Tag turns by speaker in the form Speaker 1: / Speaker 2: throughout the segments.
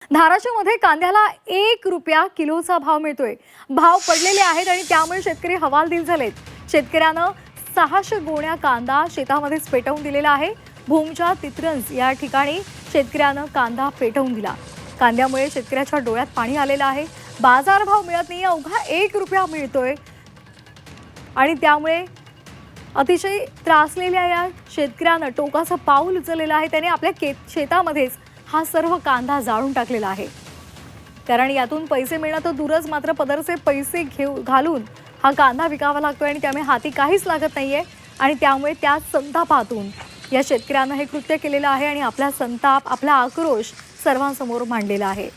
Speaker 1: धाराशिवमध्ये कांद्याला 1 रुपया किलोचा भाव मिळतोय। भाव पडलेले आहेत आणि त्यामुळे शेतकरी हवालदिल झालेत। शेतकऱ्यानं 600 गोण्या कांदा शेतामध्येच पेटवून दिलेला आहे। भूमच्या तित्रंज या ठिकाणी शेतकऱ्यानं कांदा पेटवून दिला। कांद्यामुळे शेतकऱ्याच्या डोळ्यात पाणी आलेलं आहे। बाजारभाव मिळत नाही, अवघा 1 रुपया मिळतोय आणि त्यामुळे अतिशय त्रासलेल्या या शेतकऱ्यानं टोकाचं पाऊल उचललेलं आहे। त्याने आपल्या शेतामध्येच हा सर्व कांदा जाळून टाकलेला आहे, कारण यातून पैसे मिळणं तर दूरच, मात्र पदरचे पैसे घालून हा कांदा विकावा लागतोय आणि त्यामुळे हाती काहीच लागत नाहीये आणि त्यामुळे त्या संतापातून या शेतकऱ्यानं हे कृत्य केलेलं आहे आणि आपला संताप, आपला आक्रोश सर्वांसमोर मांडलेला आहे।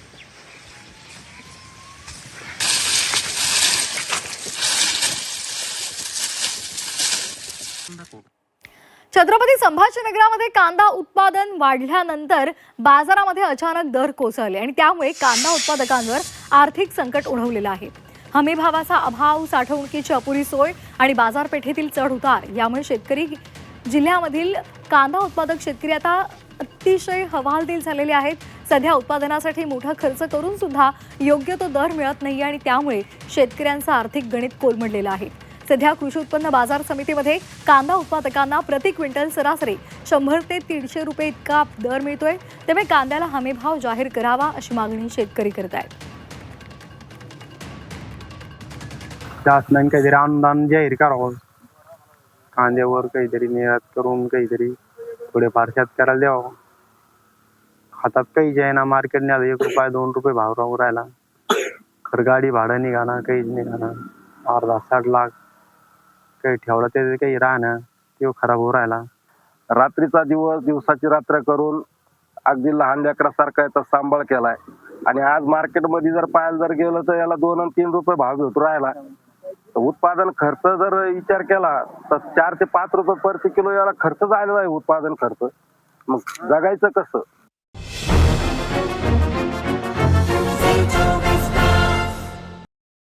Speaker 1: छत्रपती संभाजीनगरामध्ये कांदा उत्पादन वाढल्यानंतर बाजारामध्ये अचानक दर कोसळले आणि त्यामुळे कांदा उत्पादकांवर आर्थिक संकट ओढवलेलं आहे। हमी भावाचा अभाव, साठवणुकीची अपुरी सोय आणि बाजारपेठेतील चढ उतार यामुळे शेतकरी जिल्ह्यामधील कांदा उत्पादक शेतकरी आता अतिशय हवालदिल झालेले आहेत। सध्या उत्पादनासाठी मोठा खर्च करून सुद्धा योग्य तो दर मिळत नाही आणि त्यामुळे शेतकऱ्यांचं आर्थिक गणित कोलमडलेलं आहे। सध्या कृषी उत्पन्न बाजार समितीमध्ये कांदा उत्पादकांना प्रति क्विंटल सरासरी 100 ते 150 रुपये इतका दर मिळतोय। त्यामुळे कांद्याला हमी भाव जाहीर करावा अशी मागणी शेतकरी करत आहेत।
Speaker 2: शासनाने काहीतरी अनुदान जाहीर करावं, कांद्यावर काहीतरी निर्यात करून काहीतरी थोडेफार शेतकऱ्याला द्यावं। हातात काही जाईना, मार्केटने 1 रुपया 2 रुपये भाव राहू राहिला। गाडी भाडं निघाला, काहीच निघाला। 60 लाख काही ठेवलं ते काही राहणं ते खराब होऊ राहिला।
Speaker 3: रात्रीचा दिवस, दिवसाची रात्र करून अगदी लहान लेकरासारखा याचा सांभाळ केलाय आणि आज मार्केटमध्ये जर पाहायला जर गेलं तर याला 2 आणि 3 रुपये भाव भेटू राहिला। उत्पादन खर्च जर विचार केला तर 4 ते 5 रुपये प्रति किलो याला खर्च झालेला आहे, उत्पादन खर्च। मग जगायचं कसं?